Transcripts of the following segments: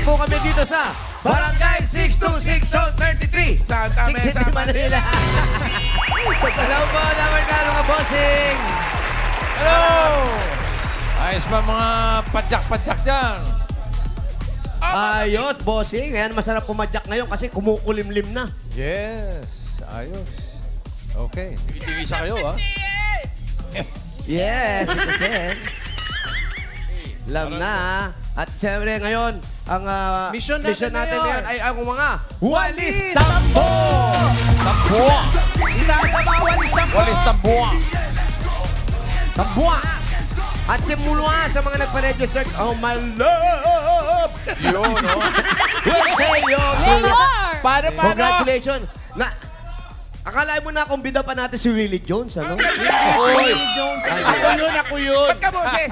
po kami dito sa Barangay 626 Zone 33. Santa Mesa, Manila. Hello po, dapat ka mga bossing. Hello! Ayos ba mga padyak-padyak dyan? Ayos, bossing. Ayan, masarap pumadyak ngayon kasi kumukulimlim na. Yes, ayos. Okay. Tigisa kayo, ha? Yes, ito Sen. Alam na. At siyempre ngayon, ang Mission natin natin ngayon ay ang mga Walis Tambo! Tambua! Itaas na mga walis ng Walis tambua! Tambua! At simula sa mga nagpa-register, oh my love! Yun, no? We'll say your Paano? Congratulations! Akala mo na kung bida pa natin si Willie Jones, ano? Oy! Ako yun. Ba't ka, boses?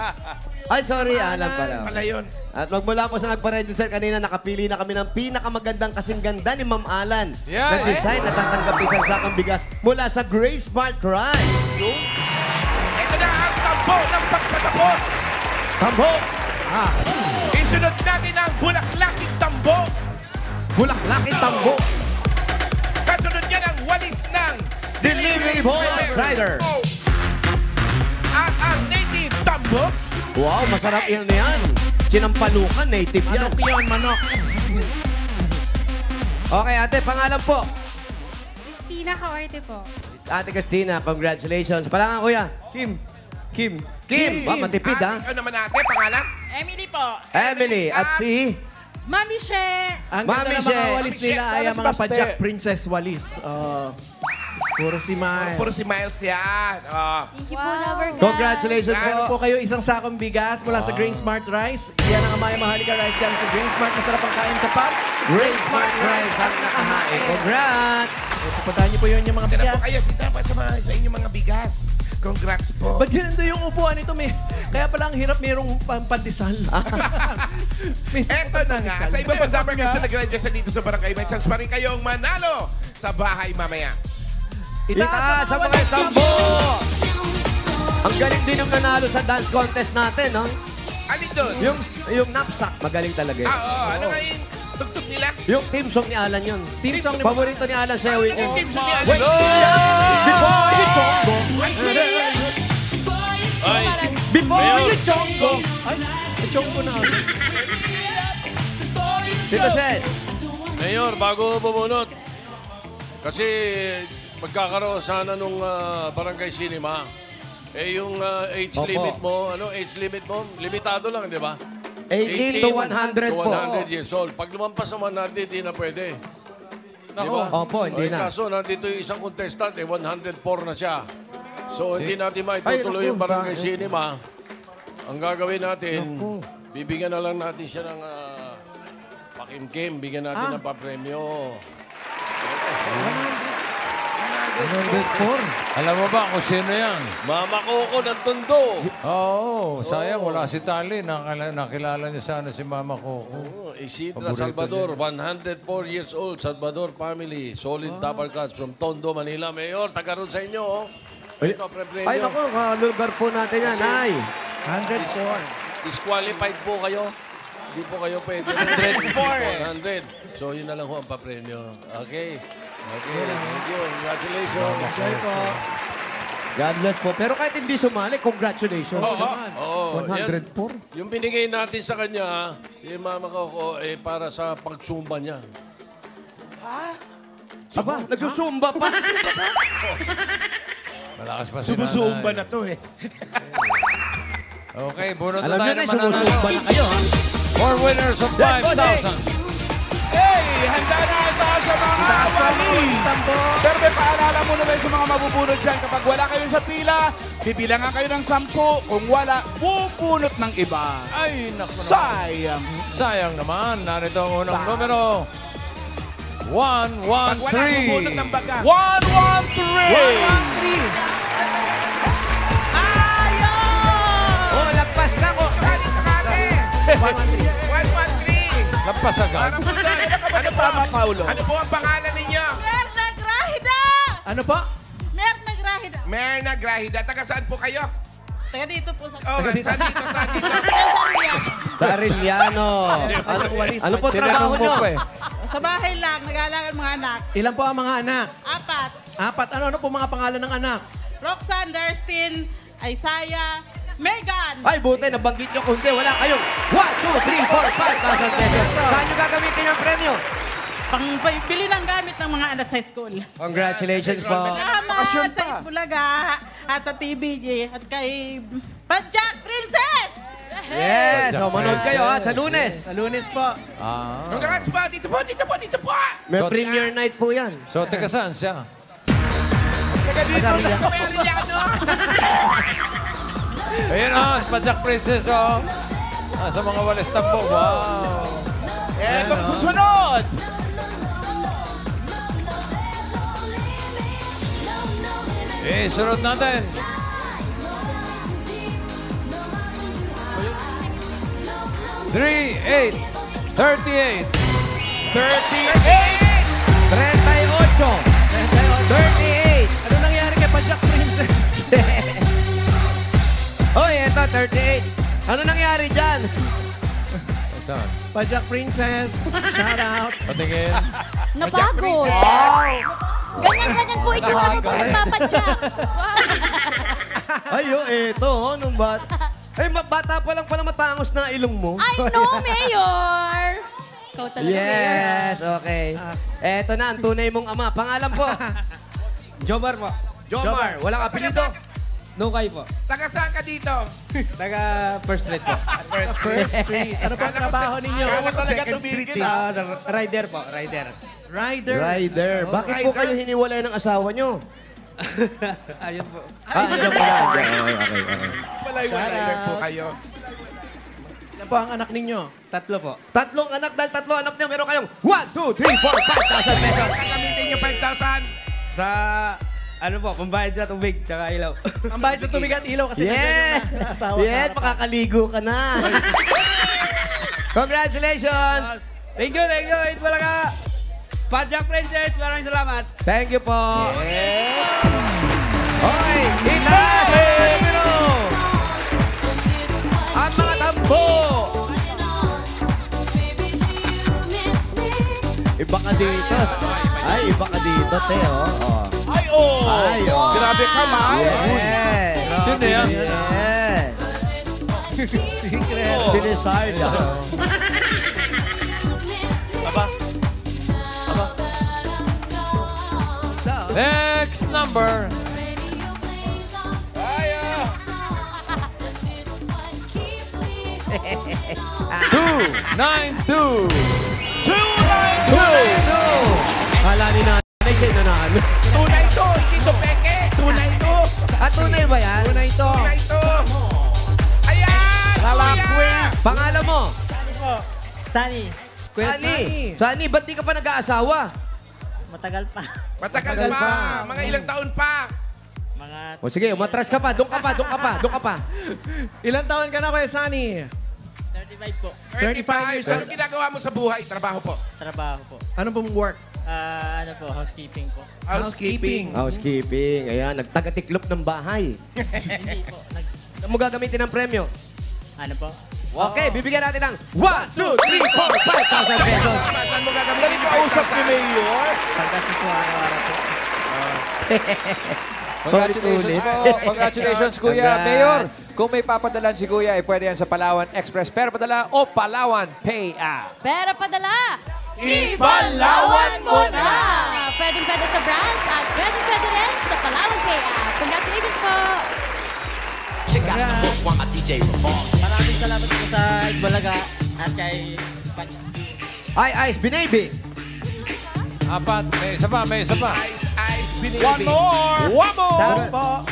Ay, sorry, alam pala. Pala yun. At magmula po sa nagpa-register kanina, nakapili na kami ng pinakamagandang kasing ganda ni Ma'am Alan Yeah, na design at tatanggap isang sakang bigas mula sa Grace Smart Rice. Ito na ang tambo ng pagpatapos. Tambo! Isunod natin ang bulaklaking tambo. Bulaklaking tambo! Kasunod niya ang walis ng Delivery Boy Rider! At ang native tambo. Wow, masarap yan na yan. Sinampalukan, native yan. Manok yun, manok. Okay, ate, pangalan po. Christina Kaorte po. Ate Christina, congratulations. Palangan, kuya. Kim. Kim, ba, matipid, ha? Ano naman natin, pangalan? Emily po. Emily, at si... Mami She. Ang Mami ganda ng mga She. walis Mami nila She, ay ang Salas mga Baste. padyak princess walis. Puro si Mai. Puro si Miles yan. Thank you po, lover guys. Congratulations Ano po. po kayo, isang sakong bigas mula sa Grain Smart Rice. Yan ang Amaya Mahalika Rice galing sa Grain Smart. Masarap ang kain kapag. Grace Smart Rice ang nakahain. Congrats! Pupuntahan niyo po yun yung mga Dito na bigas. po kayo. Dito na po sa inyong mga bigas. Congrats po. Ba't ganito yung upuan nito? Kaya pala ang hirap mayroong pandesal. Eto na nga. Sa iba pang dapat kasi nag-register dito sa Barangay. May chance pa rin kayong manalo sa bahay mamaya. Itaas sa mga tambo! Ang galing din yung nanalo sa dance contest natin, no? Alin doon? Yung knapsack, magaling talaga yun. Ano nga yung tugtog nila? Yung team song ni Alan yun. Team song ni Paborito ni Alan sa weekend. Yung team sa niya. Wait, before you chongo. Ay, Before you chongo. Ay, chong ko na. Tito Sen. Mayor, bago bumunot. Kasi magkakaroon sana nung barangay cinema. Eh, yung age Opo. limit mo, age limit mo, limitado lang, di ba? 18 to 100 po. 100 years old. Pag lumampas naman natin, di na pwede. Di ba? Opo, hindi na. Kaso, nandito yung isang contestant, 104 na siya. So, hindi natin maitutuloy Ay, yung naku, barangay bakit? cinema. Ang gagawin natin, bibigyan na lang natin siya ng pakimkim. Bigyan natin ng papremyo. 104. Alam mo ba kung sino yan? Mama Coco ng Tondo. Oo, sayang wala si Tali. Nakilala niya sana si Mama Coco. Isidra Paborito Salvador, 104 years old, Salvador family. Solid Tapal Cuts from Tondo, Manila. Mayor, taga ron sa inyo. Oh. Ito, pre-premyo. Ay, naku, lugar po natin yan. Ay. 104. Disqualified po kayo. Hindi po kayo pwede. 100. So, yun na lang ho ang papremyo. Okay. Okay, thank you. Congratulations. Enjoy po. God bless po. Pero kahit hindi sumali, congratulations. Oo, 104. Yung binigay natin sa kanya, yung Mama Coco, para sa pagsumba niya. Aba, nagsusumba pa. Malakas pa si Sumusumba Nanay. na to eh. Okay, bunot Alam na nyo tayo na, ng mananalo. sumusumba na kayo, ha? 4 winners of 5,000. Hey! Handa na ito sa mga walis! Pero may paalala muna tayo sa mga mabubunot dyan. Kapag wala kayo sa pila, bibilangan kayo ng 10. Kung wala, bubunot ng iba. Ay, naku naman. Sayang. Sayang naman. Narito ang unang numero. Pag wala, bubunot 113. ng baga. 113! Oh, lagpas na ko. Kali sa kate. 113. Lampas agad. Ano po doon? Ano po, Paulo? Ano po ang pangalan ninyo? Merna Grahida! Ano pa? Merna Grahida. Merna Grahida. Taga saan po kayo? Taga dito po sa... Oh, saan dito? Taga Sarias. Sa Arellano. Ano po trabaho nyo? Sa bahay lang, nag-aalaga ng mga anak. Ilan po ang mga anak? 4. 4. Ano po mga pangalan ng anak? Roxanne, Durstin, Isaiah, Megan. Ay, buti, nabanggit nyo kundi. Wala kayong 1, 2, 3, 4, 5,000 pesos. Saan nyo gagamitin yung premyo? Pang-bili ng gamit ng mga anak sa school. Congratulations po. Tama, sa Itbulaga, at sa TVJ, at kay Padjak Princess. Yes, so manood kayo ha, sa Lunes. Sa Lunes po. Congrats po! Dito po! Dito po! Dito po! May premiere night po yan. So, taga saan siya? Taga dito na sa may Arellano! Ayun Padjak Princess, sa mga walis tambo. Wow! Etong susunod. Sunod natin. 38. 38. 38. Ano nangyari kay Padjak Princess? Oy, eto, 38. Ano nangyari dyan? Saan? Padjak Princess. Shout out. Patingin. Napagod. Ganyan-ganyan po itsura ni Papa Jack. Ay, eto, nung bata. Ay, bata pa lang pala matangos na ilong mo. I know, Mayor. Ikaw talaga, Mayor. Yes, okay. Eto na, ang tunay mong ama. Pangalan po? Jomar po. Jomar. Walang apelido? Nukay po. Taga saan ka dito? Taga First Street po. First Street. Ano po ang trabaho ninyo? Akala ko Second Street eh. Rider po, rider. Rider. Rider. Bakit po kayo hiniwalay ng asawa nyo? Ayun po. Andiyan pala. Okay. Walay-walay po kayo. Ilan po ang anak ninyo? 3 po. Tatlong anak, dahil tatlo anak niya, meron kayong 1, 2, 3, 4, 5,000 pesos. Gagamitin nyo 5,000. Sa, ano po, pambayad sa tubig, tsaka ilaw. Ang bayad sa tubig at ilaw kasi Yeah! nandiyan yung asawa. Yeah, makakaligo ka na. Congratulations! Thank you, Ito talaga. Padjak Princess, maraming salamat. Thank you po. Yes. Okay, itaas! At mga tambo! Iba ka dito. Ay, iba ka dito, te, oh. Ay, oh! Ay, oh. Grabe ka, ma. Yes. Sino yan? Yes. Secret. Si Lizarda. Next number. 292. 292! Kala ni nanay siya nanalo. Tunay to! Hindi to peke! Tunay to! At tunay ba yan? Una ito. Tunay to! Ayan! Kuya! Pangalan mo? Sunny, Kuya Sunny. Sunny. Sunny, ba't di ka pa Matagal nag-aasawa? pa. Matagal Mga pa. ilang taon pa. O sige, umatras ka pa. Doon ka pa. Ilan taon ka na, Kuya Sunny? 35 po. 35 years 35. old. Ano ginagawa mo sa buhay? Trabaho po. Trabaho po. Ano pong work? Ano po, housekeeping po. Housekeeping. Housekeeping. Ayan, nagtaga-tiklop ng bahay. Hindi po. Saan mo gagamitin ng premyo? Ano po? Okay, bibigyan natin ng 1, 2, 3, 4, 5,000 pesos. Saan mo gagamitin yung Kausap ni 5,000? Mayor. Pagkasi po araw-araw po. Congratulations po. Congratulations, Kuya. Congrats. Mayor, kung may papadalan si Kuya, pwede yan sa Palawan Express. Pero padala o Palawan Pay App. Pera padala. Ipalawan mo na! Pwedeng-pwede sa branch at pwedeng-pwede rin sa Palawan Pay App. Congratulations po. Maraming salamat po sa Itbulaga at kay Ice, Binaby. Apat. May isa pa. Ice, binibi. One more. Tama po.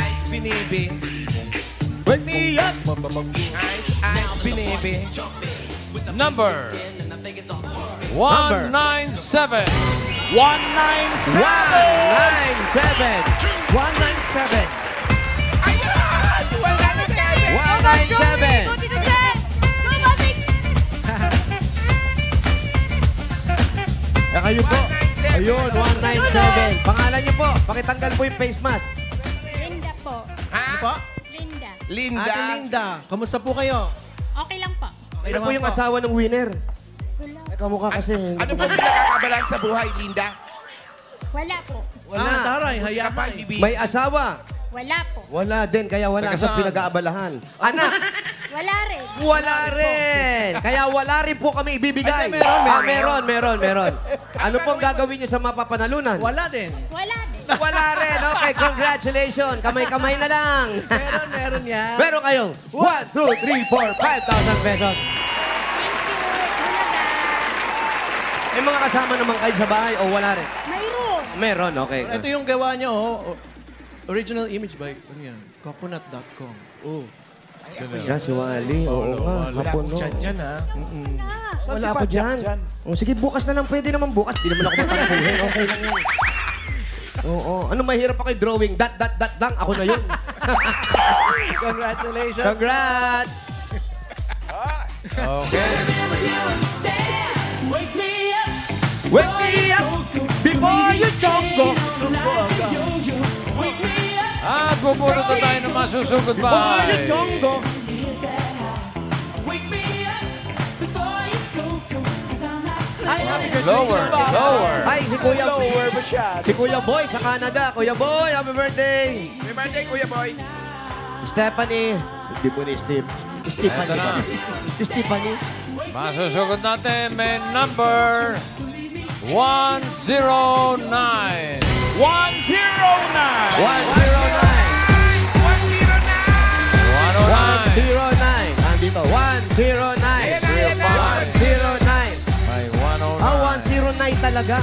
Ice, binibi. Wake me up. Ice, binibi. Number 197. 197. 197. 197. Ayan! 197. 197! Go, Tito Sen! Go, Bossing! Kayo po. 197. Ayun, 197. Pangalan niyo po. Pakitanggal po yung face mask. Linda po. Ha? Po? Linda. Linda. Ate Linda, kamusta po kayo? Okay lang po. Ano po yung asawa ng winner? Wala. Ay, kamukha kasi. Ano po pinakakabalaan sa buhay, Linda? Wala po. Taray, Hindi ka pa hayaan. ibibis. May asawa. Wala po. Wala din, kaya wala Taga sa saan? pinag-aabalahan. Anak, Wala rin. wala rin. Kaya wala rin po kami ibibigay. Ay, meron. Meron. Ano pong gagawin niyo sa mapapanalunan? Wala din. Wala din. Wala rin. Okay, congratulations. Kamay-kamay na lang. Meron yan. Meron kayong 1, 2, 3, 4, 5,000 pesos. Thank you. Bulaga. May mga kasama naman kayo sa bahay o wala rin? Mayroon. Meron, okay. Ito yung gawa niyo, oh. Original image by, ano yan? Coconut.com. Oh. Yan, si Wally. Oo nga, Wala hapon akong no. tiyan dyan, ha? Wala pa dyan. Oh, sige, bukas na lang. Pwede naman bukas. Di naman ako matampuhin. Okay lang yan. Oo. Ano mahirap ako yung drawing? Dot lang. Ako na yun. Congratulations. Congrats! Okay. Wake me up before you chongo. At bubunot na tayo ng masusugod Before you bahay. chongo. Lower. Ay, si Kuya. Si Kuya Boy sa Canada. Kuya Boy, happy birthday. May birthday, Kuya Boy. Stephanie. Hindi po ni Steve. Stephanie. Eto na. Si Stephanie. Masusugod natin may number 109. 109! 109. 109. 109. Andito. 109. Ayan na. 109. May 109. Ah, 109 talaga.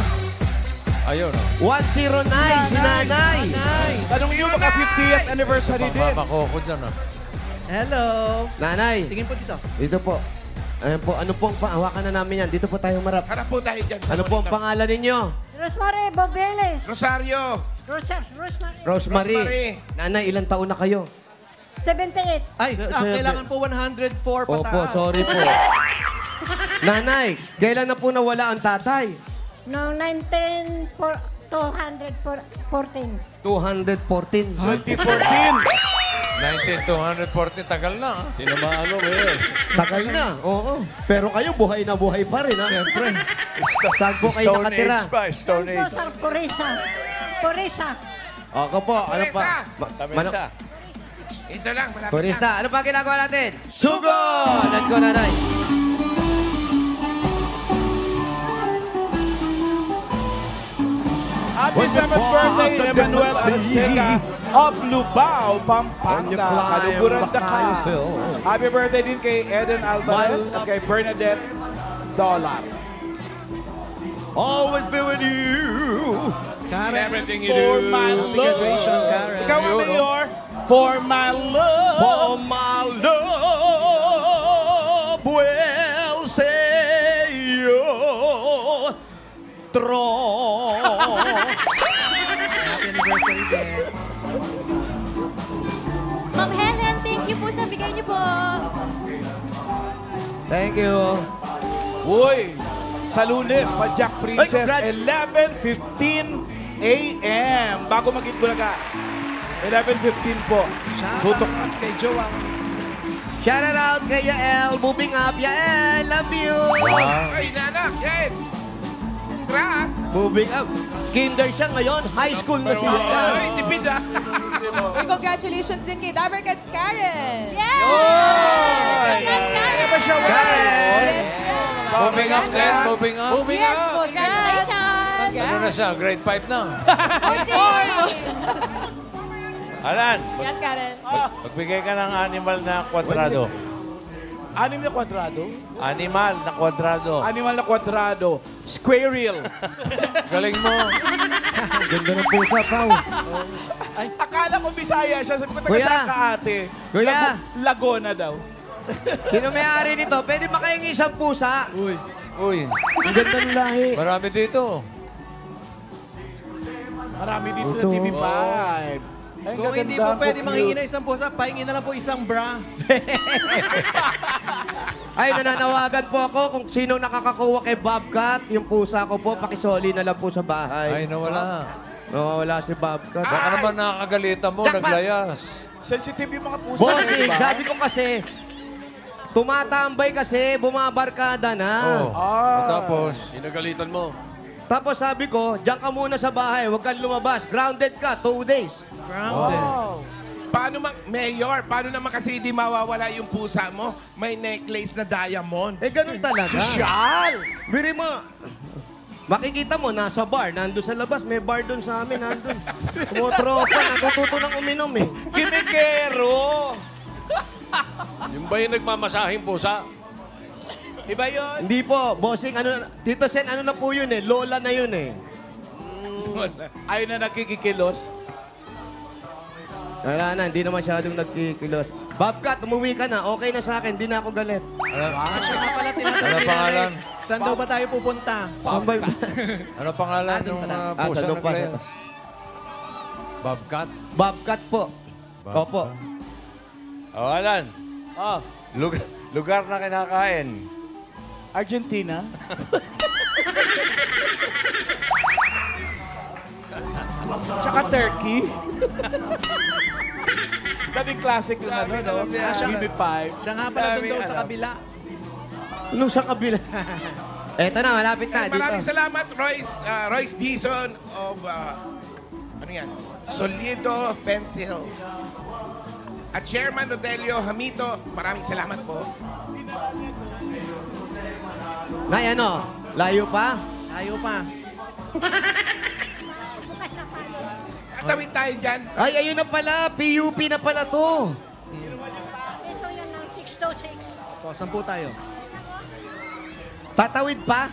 Ayun. 109, si Nanay. Tanong nyo, baka 50th anniversary din. Pamamakoko dyan ah. Hello. Nanay, Tingin po dito. dito po. Ayan po, ano pong hawakan na namin yan? Dito po tayo marap. Harap po tayo dyan sa Ano po ang monitor. pangalan ninyo? Rosemary Bobeles. Rosario. Rosemary. Rosemary. Rosemary. Nanay, ilang taon na kayo? 78. Ay, kailangan po 104 pataas. Opo, sorry po. Nanay, kailan na po nawala ang tatay? Noong 214. 214. 2014. 19,240. Tagal na ah. Tinamaan mo, Mayor. Tagal na, oo. Pero kayo, buhay na buhay pa rin, ha? Siyempre. Saan po kayo nakatira? Stone Ito sa Purisa. Ako po, ano pa? Tamensa. Ito lang, malapit lang. Turista, ano pa ginagawa natin? Sugod! Let's go, Nanay. Happy 7th birthday, Emmanuel Arceca of Lubao, Pampanga, Kaluguran, Dakar. Happy birthday din kay Eden Alvarez at kay Bernadette Dollar. Always be with you. Karen, Everything you For do. my congratulations, love. Karen. Ikaw ang mayor. For my love. For my love will say your throne. Happy anniversary din. Ma'am Helen, thank you po sa bigay niyo po. Thank you. Uy, sa Lunes, pa Jack Princess, Ay, 11:15 a.m. Bago mag-Itbulaga. 11:15 po. Tutok na. Shoutout kay Joang. Shout out kay Yael. Moving up, Yael. Love you. Ay, nanak, yan. Congrats. Moving up. Kinder siya ngayon. High school na siya. Ay, tipid, ha? Uy, congratulations din kay Dabarkats Karen. Yes! Ba siya Karen. Yes, ma'am. Moving up then, moving up. Yes, po. Congratulations! Ano na siya? Grade 5 na. Alan, Congrats, Karen. magbigay ka ng animal na kwadrado. Anim na kwadrado? Animal na kwadrado. Animal na kwadrado. Squirrel. Galing mo. Ganda ng pusa, Pao. Akala ko Bisaya siya. Sabi ko, taga Kuya. saan ka ate? Kuya. Lagona daw. Sino may-ari nito? Pwede makahingi isang pusa. Uy. Uy, Ang ganda ng lahi. marami dito. Marami dito sa Ito. TV5. Ay, Kung hindi po pwede manghingi na isang pusa, pahingi na lang po isang bra. Ay, nananawagan po ako kung sino nakakakuha kay Bobcat. Yung pusa ko po, pakisoli na lang po sa bahay. Ay, nawala. Nawawala si Bobcat. Baka naman nakakagalitan mo, Jackpot. naglayas. Sensitive yung mga pusa. Bossing, diba? sabi ko kasi, Tumatambay kasi, bumabarkada na. Tapos, Sinagalitan mo. Tapos sabi ko, diyan ka muna sa bahay, huwag kang lumabas. Grounded ka, 2 days. Paano Mayor, paano naman kasi hindi mawawala yung pusa mo? May necklace na diamond. Eh, ganun talaga. Sosyal! Biri mo, makikita mo, nasa bar, nandun sa labas, may bar doon sa amin, nandun. Tumotropa, natututo ng uminom eh. Kimikero! Yung ba yung nagmamasahing pusa? Iba yun? Hindi po, bossing, Tito Sen, ano na po yun eh, lola na yun eh. Ayaw na nagkikikilos. Wala na, hindi na masyadong nagkikilos. Bobcat, umuwi ka na, okay na sa akin, hindi na ako galit. Siya nga pala Ano tinatanong pangalan? Saan daw ba tayo pupunta? Saan ba- ano pangalan ng pusa sa ng lupa. players? Bobcat? Bobcat po. Opo. O, Alan. Lugar na kinakain. Argentina. Tsaka Turkey. Daming classic na no? Jimmy Five. Siya nga pala doon daw sa kabila. Anong sa kabila? Eto na, malapit na. Maraming Dito. salamat, Royce Dizon of, ano yan? Solido Pencil. At Chairman Rodelio Hamito, maraming salamat po. Nay, ano? Layo pa? Tayo pa. Atawid tayo dyan. Ay, ayun na pala. PUP na pala to. Ito yan ng 626. O, saan po tayo? Tatawid pa?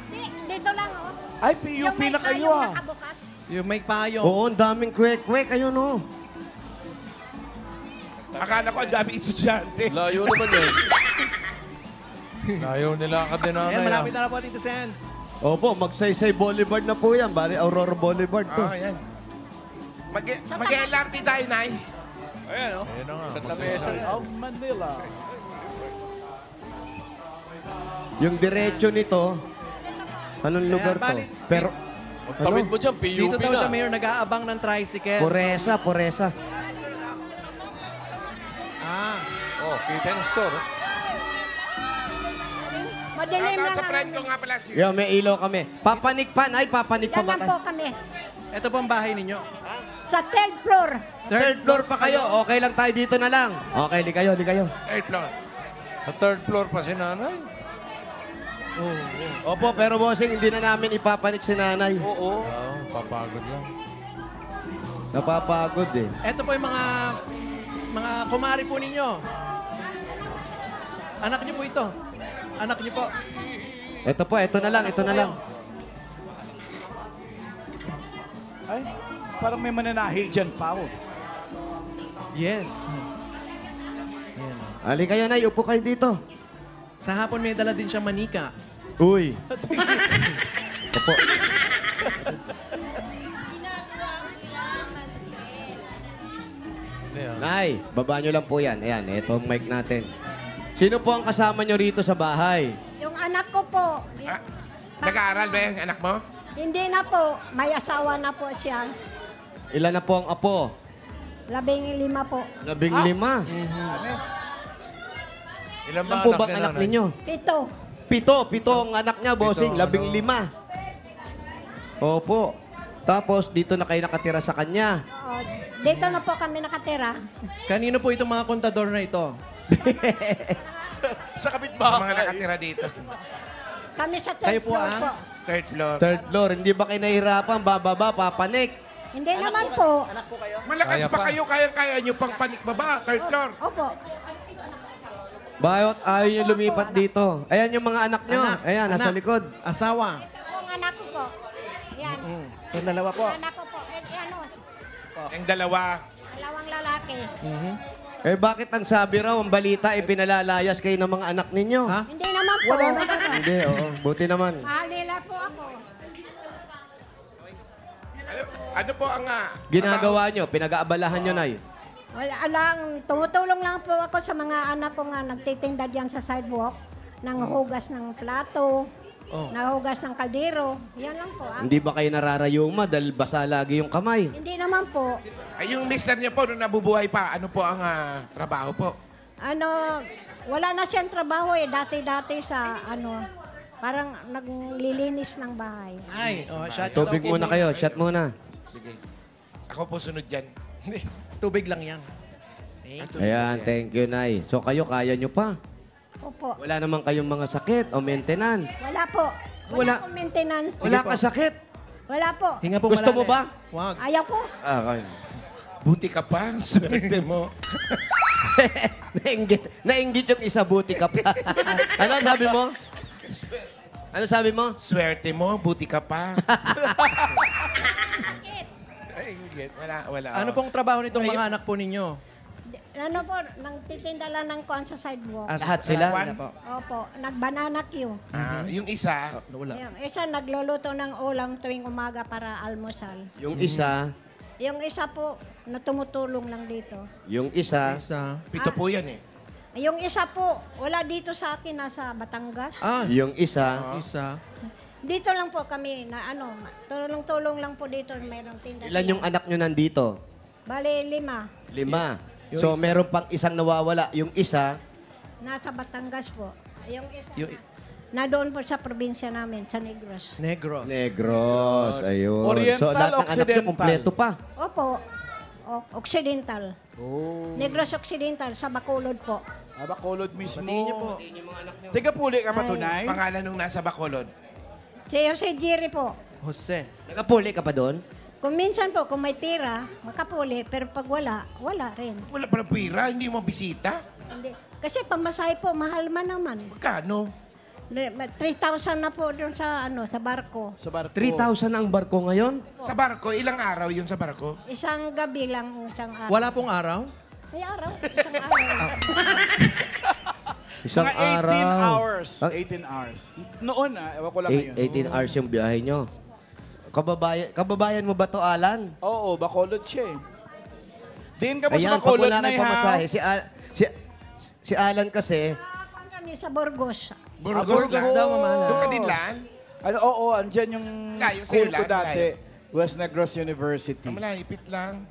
Dito lang, oh. Ay, PUP na kayo ah. Nakabukas. Yung may payong. Oo, ang daming kwek-kwek. Ayun, oh. Akala ko ang dami estudyante. Layo naman yun. Ayaw nila ka din Ayan, malapit na po, Tito Sen. Opo, Magsaysay Boulevard na po yan. Bari Aurora Boulevard to. Yan. Mag-LRT tayo, Nay. Ayan, o. Ayun na nga. Sa lamesa. Of Manila. Yung diretso nito, anong lugar to? bali- Pero, Magtawid mo dyan, PUP Dito daw na. siya, Mayor, nag-aabang ng tricycle. Poresa. Ah. Oh, kita yung store. Madilim Shoutout lang sa ang- friend ko nga pala si... Yan, may ilaw kami. Papanik pa, Nay. Papanik pa Yan ba lang po kayo? kami. Ito po ang bahay ninyo. Sa 3rd floor. Third floor pa kayo. Okay lang tayo dito na lang. Okay, di kayo. Third floor. Sa third floor pa si nanay. Opo, pero bossing, hindi na namin ipapanik si nanay. Oo. Papagod lang. Napapagod eh. Ito po yung mga kumari po ninyo. Anak niyo po ito. Anak niyo po. Ito po, ito na lang. Ay, parang may mananahi dyan, Pao. Yes. Ali kayo, Nay. Upo kayo dito. Sa hapon may dala din siyang manika. Uy. Opo. Nay, baba nyo lang po yan. Ayan, ito ang mic natin. Sino po ang kasama nyo rito sa bahay? Yung anak ko po. Nag-aaral ba yung anak mo? Hindi na po. May asawa na po siya. Ilan na po ang apo? 15 po. 15. Ilan Ilan po bang anak ninyo? 7. Pito ang anak niya, bossing. 15. Opo. Tapos, dito na kayo nakatira sa kanya. Oo, dito na po kami nakatira. Kanino po itong mga kontador na ito? Sa kapitbahay. Mga nakatira dito. Kami sa 3rd Kayo po, floor ah? po. Third floor. Third floor. Hindi ba kayo nahihirapan? Bababa, papanik. Hindi naman po. Malakas Kaya pa pa. kayo, kaya nyo pang panik baba, third floor. Opo. Bakit ayaw nyo lumipat dito? Ayan yung mga anak nyo. Ayan, nasa likod. Asawa. Ito po ang anak ko po. Yan. Yung dalawa po. Anak ko po. Ano, Yung dalawa. dalawang lalaki. Eh bakit ang sabi raw, ang balita, pinalalayas kayo ng mga anak ninyo? Ha? Hindi naman po. Hindi, oo. Buti naman. Mahal nila po ako. Ano po ang... Ginagawa nyo, pinag-aabalahan nyo, Nay. Wala lang. Tumutulong lang po ako sa mga anak ko nga nagtitinda diyan sa sidewalk. Nang hugas ng plato. Nahugas ng kaldero. Yan lang po. Hindi ba kayo nararayuma dahil basa lagi yung kamay? Hindi naman po. Ay, yung mister niyo po, nung nabubuhay pa, ano po ang trabaho po? Ano, wala na siyang trabaho eh. Dati-dati sa ano, parang naglilinis ng bahay. Ay, shot. Tubig muna kayo. Shot muna. Sige. Ako po sunod dyan. Tubig lang yan. Ayan, thank you, Nay. So kayo, kaya nyo pa? Opo. Wala naman kayong mga sakit o maintenance. Wala po. Wala. Wala akong maintenance. Wala ka sakit. Wala po. Hinga po Gusto mo ba? Wag. Ayaw ko. Ah, kaya. Buti ka pa. Swerte mo. Nainggit yung isa, buti ka pa. Ano sabi mo? Ano sabi mo? Swerte mo. Buti ka pa. Sakit. Wala. Ano pong trabaho nitong mga anak po ninyo? Ano po, nagtitinda lang ng kuwan sa sidewalk. Lahat sila? Opo, nag-banana queue. Yung isa, Yung isa nagluluto ng ulam tuwing umaga para almusal. Yung isa, Yung isa po, na tumutulong lang dito. yung isa, pito po yan eh. Yung isa po, wala dito sa akin, nasa Batangas. yung isa, Dito lang po kami na ano, tulong-tulong lang po dito, mayroong tinda. ilan yung anak nyo nandito? Bale, 5. 5. So, meron pang isang nawawala. Yung isa, Nasa Batangas po. Yung isa Yung- na doon po sa probinsya namin, sa Negros. Negros. Negros. Ayun. Oriental, so, lahat ng anak nyo, Occidental? kumpleto pa. Opo, Occidental. Negros Occidental, sa Bacolod po. Bacolod mismo. Patingin niyo po. Tiga puli ka matunay. Pangalan nung nasa Bacolod. Si Jose Jerry po. Jose. Nakapuli ka pa doon? Kung minsan po, kung may tira, makapuli. Pero pag wala, wala rin. Wala pa ng pira. Hindi mo bisita. Hindi. Kasi pamasahe po, mahal man naman. Magkano? 3,000 na po doon sa, ano, sa barko. Sa barko. 3,000 ang barko ngayon? Sa barko, ilang araw yun sa barko? Isang gabi lang, isang araw. Wala pong araw? May araw, isang araw. Isang Mga 18 araw. hours. Ah, 18 hours. Noon ewan ko lang ngayon. 18 hours yung biyahe nyo. Kababayan mo ba to, Alan? Oo, Bacolod siya eh. Diin ka pa sa Ayan, pag Bacolod wala na kang pamasahe, si Alan kasi, Kami sa Burgos. Burgos lang. daw, mamahala. Doon ka din lang? Ano, oo, andyan yung Layo school sa'yo, ko layo. dati. West Negros University. Malapit lang.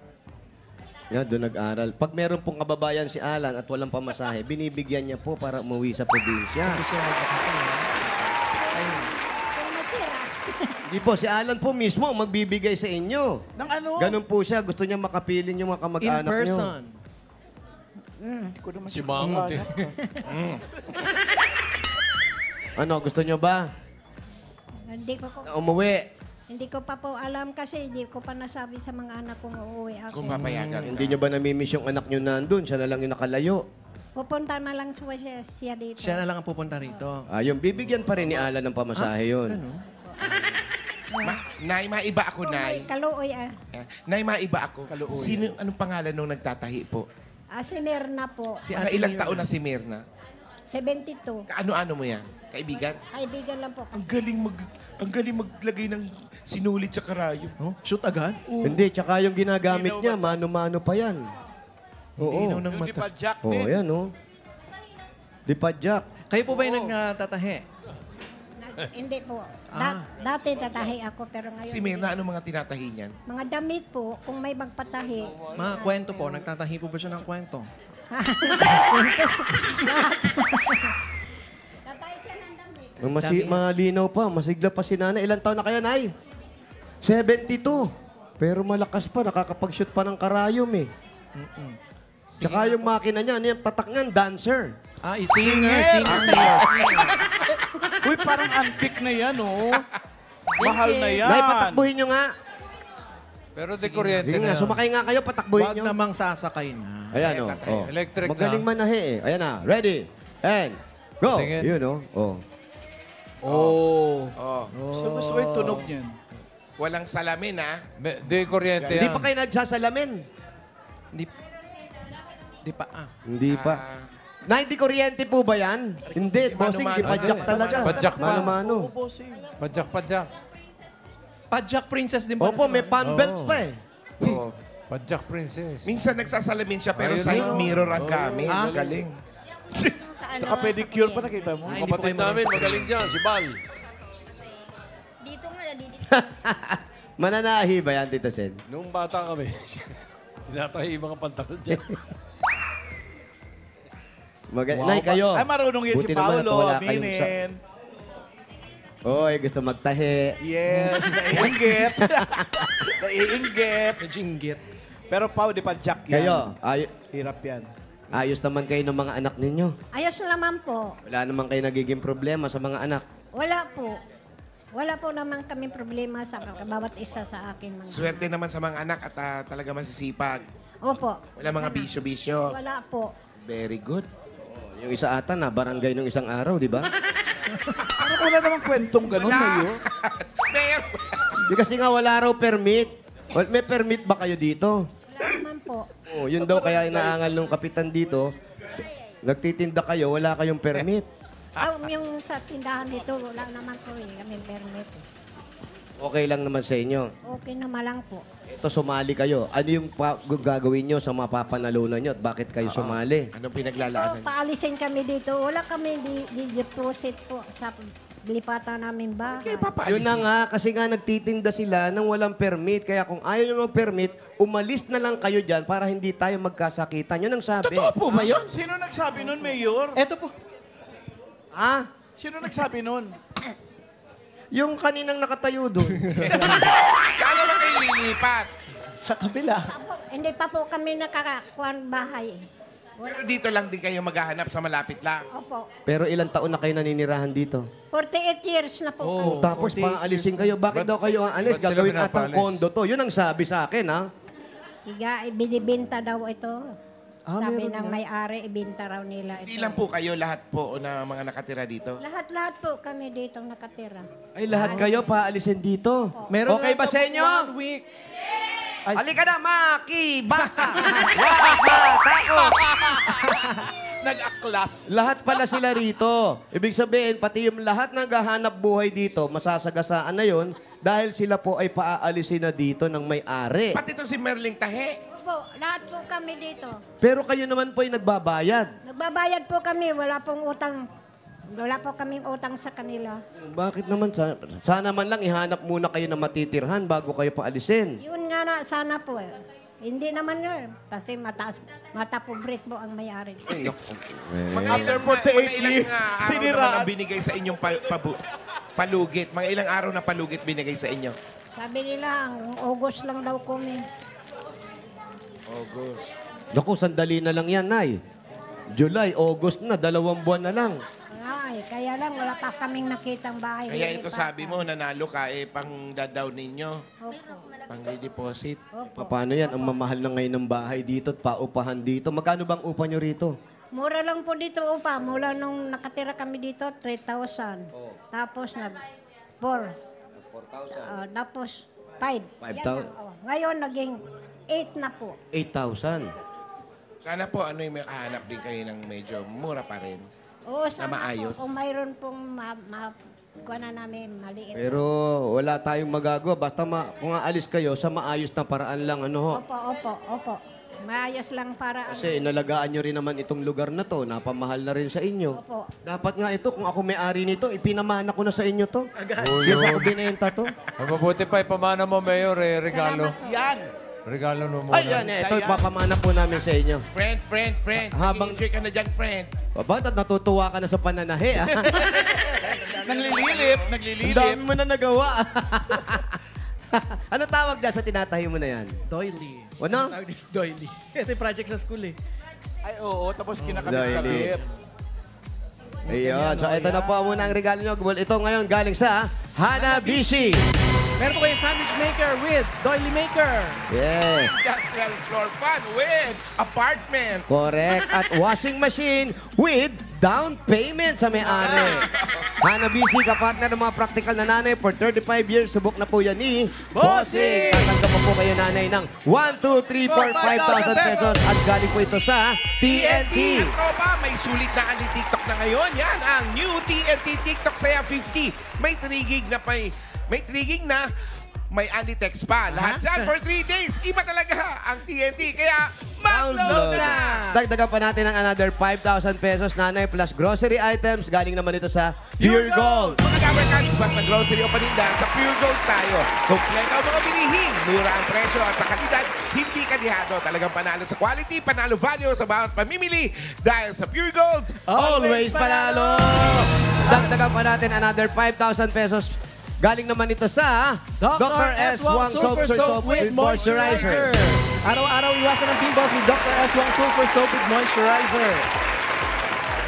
yan, doon nag-aral. Pag meron pong kababayan si Alan at walang pamasahe, binibigyan niya po para umuwi sa probinsya. Hindi po, si Alan po mismo ang magbibigay sa inyo. Nang ano? Ganun po siya. Gusto niya makapiling yung mga In kamag-anak nyo. person. Hindi ko naman Si Mangot eh. Ano, gusto nyo ba? Hindi ko po, Na umuwi. hindi ko pa po alam kasi hindi ko pa nasabi sa mga anak kong uuwi ako. Kung papayagan ka. Hindi nyo ba namimiss yung anak nyo nandun? Siya na lang yung nakalayo. Pupunta na lang siya dito. Siya na lang ang pupunta rito. Yung bibigyan pa rin ni Alan ng pamasahe yun. Nay, maiba ako, Nay. Kaluoy Nay, maiba ako. Sino, anong pangalan nung nagtatahi po? Si Mirna po. Mga ilang taon na si Mirna? 72. Ano-ano mo yan? Kaibigan? Kaibigan lang po. Ang galing maglagay ng sinulit sa karayom. Oh, shoot agad? Hindi, tsaka yung ginagamit niya, mano-mano pa yan. Oo. Inaw ng Yung di mata. pa Jack Oo, din. yan, oh. Di pa Jack. Kayo po ba yung nagtatahe? Hindi po. Dati tatahi ako pero ngayon. Si Mirna, ano mga tinatahi niyan? Mga damit po, kung may magpatahi. Mga kwento po, nagtatahi po ba siya ng kwento? Tatahi siya ng damit. Malinaw pa, masigla pa si nanay. Ilan taon na kayo, Nay? 72. Pero malakas pa, nakakapag-shoot pa ng karayom eh. Tsaka yung makina niya, ano yung tatak niyan, dancer. Singer. Uy, parang antique na yan, oh. Mahal na yan. Nay, patakbuhin nyo nga. Pero di kuryente Sige na. nga, sumakay nga kayo, patakbuhin Huwag nyo. namang sasakay na. Ayan, oh. Electric na. Magaling manahe eh. Ayan na, ready, and go. Tingin. Yun, oh. Gusto ko yung tunog niyan. Walang salamin, ha? Di kuryente Hindi yan. pa kayo nagsasalamin. Di pa, Hindi pa. Nay, di kuryente po ba yan? Hindi, bossing, di Mano-mano. padyak talaga. Padyak pa. Mano-mano. Padyak. Padjak Princess din ba? Opo, may fan belt pa eh. Oo. Padyak Princess. Minsan nagsasalamin siya pero Ayun side na. mirror ang gamit. Galing. Naka-pedicure pa nakita mo. Ay, Ang hindi po kapatid kayo namin, marunong sa magaling dyan, si Bal. Dito nga, nadidis. Mananahi ba yan, Tito Sen? Nung bata kami, tinatahi yung mga pantalon dyan. Nay, kayo. Ay, marunong yan si Buti naman at Paolo. wala kayong Aminin. Oy, gusto magtahi. Yes, naiinggit. Naiinggit. Pero Pao, di pa Jack yan. Kayo, Hirap yan. ayos naman kayo ng mga anak ninyo. Ayos naman po. Wala naman kayo nagiging problema sa mga anak. Wala po. Wala po naman kami problema sa bawat isa sa akin. Mga. Swerte naman sa mga anak at talaga masisipag. Opo. Wala mga bisyo-bisyo. Wala po. Very good. Yung isa ata na barangay nung isang araw, di ba? Parang wala namang kwentong ganun, Mayor. Mayor! Di kasi nga wala raw permit. May permit ba kayo dito? Wala naman po. Oh, yun daw kaya inaangal nung kapitan dito. Nagtitinda kayo, wala kayong permit. Yung sa tindahan dito, wala naman po eh. Kami permit. Okay lang naman sa inyo. Okay naman lang po. Ito, sumali kayo. Ano yung gagawin nyo sa mapapanalunan nyo at bakit kayo sumali? Anong So, pinaglalaanan? paalisin kami dito. Wala kami di-deposit po sa lipatan namin ba? Yun na nga, kasi nga nagtitinda sila ng walang permit. Kaya kung ayaw nyo ng permit, umalis na lang kayo dyan para hindi tayo magkasakitan. Yun ang sabi. Totoo po ba yun? Sino nagsabi nun, Mayor? Eto po. Ah? Sino nagsabi nun? Yung kaninang nakatayo doon. Saan naman kayo lilipat? Sa kabila. Hindi pa po kami nakakakuan bahay. Pero dito lang din kayo maghahanap sa malapit lang. Opo. Pero ilang taon na kayo naninirahan dito? 48 years na po kami. Tapos paalisin kayo. Bakit daw kayo aalis? ba't sila Gagawin atang pinapaalis? kondo to. Yun ang sabi sa akin, ha? Higa, binibenta daw ito. Sabi ng may-ari, ibinta raw nila ito. Hindi lang po kayo lahat po na mga nakatira dito. Lahat-lahat po kami dito nakatira. Ay, lahat kayo paalisin dito. Meron Okay na ba daw sa po inyo? 1 week. Halika na, Maki! Baka! Wag matakot! Nag-aklas. Lahat pala sila rito. Ibig sabihin, pati yung lahat ng gahanap buhay dito, masasagasaan na yon dahil sila po ay paaalisin na dito ng may-ari. Pati to si Merling Tahe. Opo, lahat po kami dito. Pero kayo naman po ay nagbabayad. Nagbabayad po kami, wala pong utang. Wala po kaming utang sa kanila. Bakit naman? Sana man lang ihanap muna kayo na matitirhan bago kayo paalisin. Yun nga na, sana po eh. Hindi naman yun. Kasi matapubrit po ang may-ari. Mga After ilang, 48 mga ilang years, araw siniraan. naman ang binigay sa inyong palugit. Mga ilang araw na palugit binigay sa inyo? Sabi nila, ang August lang daw kami. August. Naku, sandali na lang yan, Nay. July, August na, 2 buwan na lang. Ay, kaya lang, wala pa kaming nakitang bahay. Kaya ito Lilipat. sabi mo, nanalo ka, pang dadaw ninyo. Opo. Pang deposit. Paano yan? Ang mamahal na ngayon ng bahay dito at paupahan dito. Magkano bang upa nyo rito? Mura lang po dito upa. Mula nung nakatira kami dito, 3,000. Tapos 4. 4,000. Tapos 5. 5,000. Ngayon, naging 8 na po. 8,000. Sana po, ano yung makahanap din kayo ng medyo mura pa rin. Oo, Na sana maayos. po. Kung mayroon pong kuha na namin maliit. Pero wala tayong magagawa. Basta kung aalis kayo, sa maayos na paraan lang. Ano ho? Opo. Maayos lang para Kasi inalagaan nyo rin naman itong lugar na to. Napamahal na rin sa inyo. Opo. Dapat nga ito, kung ako may-ari nito, ipinamana ko na sa inyo to. Hindi ako binenta to. Mabuti pa, ipamana mo, Mayor, regalo. Yan. Regalo mo muna. Ay, yan. Ito ipapamana po namin sa inyo. Friend. Habang- Nag-enjoy ka na dyan, friend. Ba't natutuwa ka na sa pananahe, ah? Naglililip. Ang dami mo na nagawa. Ano tawag dyan sa tinatahi mo na yan? Doily. Ano? Tawag dito, Doily. Ito yung project sa school eh. Ay, oo. Tapos kinakabit-kabit. Ayun. So, ito na po muna ang regalo nyo. Ito ngayon galing sa Hanabishi. Meron po kayong sandwich maker with Doily Maker. Yeah. Industrial floor fan with apartment. Correct. At washing machine with down payment sa may-ari. Hanabishi, kapartner ng mga practical na nanay for 35 years. Subok na po yan ni Bossing. Tatanggap po kayo nanay ng 1, 2, 3, 4, 5,000 pesos. At galing po ito sa TNT. Ang tropa, may sulit na Ali TikTok na ngayon. Yan ang new TNT TikTok Saya 50. May 3 gig na may 3 gig na, may Andy text pa. Lahat dyan for 3 days. Iba talaga ang TNT. Kaya Pound load na! Dagdagan pa natin ng another 5,000 pesos, nanay, plus grocery items. Galing naman ito sa Pure Gold. Mga Dabarkats, basta grocery o paninda, sa Pure Gold tayo. Kompleto ang mga bilihin, mura ang presyo at sa kalidad, hindi kadihado. Talagang panalo sa quality, panalo value sa bawat pamimili. Dahil sa Pure Gold, Always panalo! Dagdagan pa natin another 5,000 pesos. Galing naman ito sa Dr. S. Wang Super Soap with Moisturizer. Araw-araw iwasan ng pimples with Dr. S. Wang Super Soap with Moisturizer.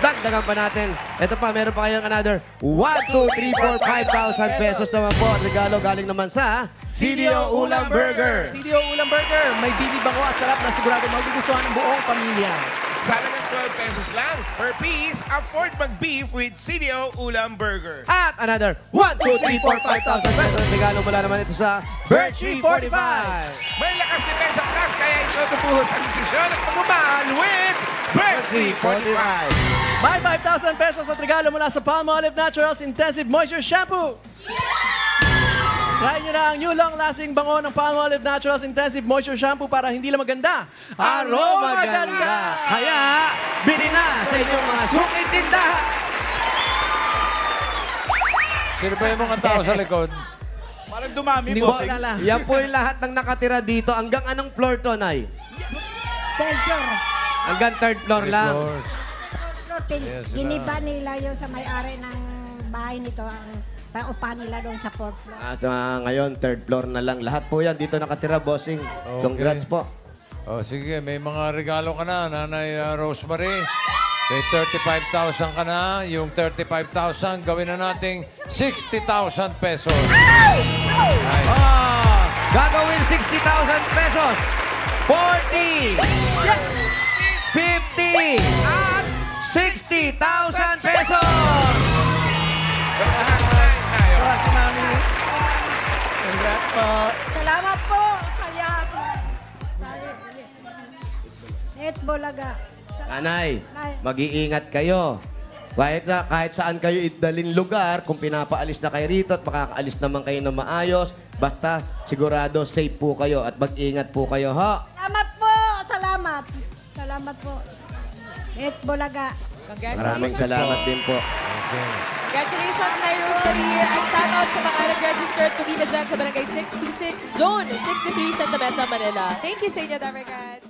Dagdagan pa natin. Ito pa, meron pa kayong another 1, 2, 3, 4, 5,000 pesos naman po. Regalo galing naman sa CDO Ulam Burger. CDO Ulam Burger. May bibi bango at sarap na sigurado magugustuhan ng buong pamilya. sa halagang 12 pesos lang per piece, afford mag-beef with CDO Ulam Burger. At another 1, 2, 3, 4, 5,000 pesos. Regalo mula naman ito sa Birchie 45. May lakas depensa plus, kaya ito tubuhos ang nutrisyon at pagmamahal with Birchie 45. May 5,000 pesos at regalo mula sa Palmolive Naturals Intensive Moisture Shampoo. Try nyo na ang new long-lasting bango ng Palmolive Naturals Intensive Moisture Shampoo para hindi lang maganda, aroma ganda. Kaya, bili na sa inyong mga suking tindahan. Sino ba yung mga tao sa likod? Parang dumami, Hindi boss. ko alala. Yan po yung lahat ng nakatira dito. Hanggang anong floor to, Nay? Third floor. Hanggang third floor lang. Floor, Yes, sila. giniba nila yun sa may-ari ng bahay nito. Ang paupa nila doon sa fourth floor. Ngayon, third floor na lang. Lahat po yan dito nakatira, bossing. Congrats po. O sige, may mga regalo ka na, Nanay Rosemary. May 35,000 ka na. Yung 35,000, gawin na nating 60,000 pesos. Gagawin 60,000 pesos. 40! 50! At 60,000 pesos! Congrats po. Salamat po. Kaya, Net Bolaga. Nanay, mag-iingat kayo. Kahit saan kayo idalin lugar, kung pinapaalis na kayo rito at makakaalis naman kayo na maayos, basta sigurado safe po kayo at mag-ingat po kayo, ha? Salamat po. Salamat. Salamat po. Net Bolaga. Maraming salamat din po. Congratulations, Nay Rosemary. Ang shoutout sa mga nag-registered pumila dyan sa Barangay 626, Zone 63, Santa Mesa, Manila. Thank you sa inyo, Dabarkats.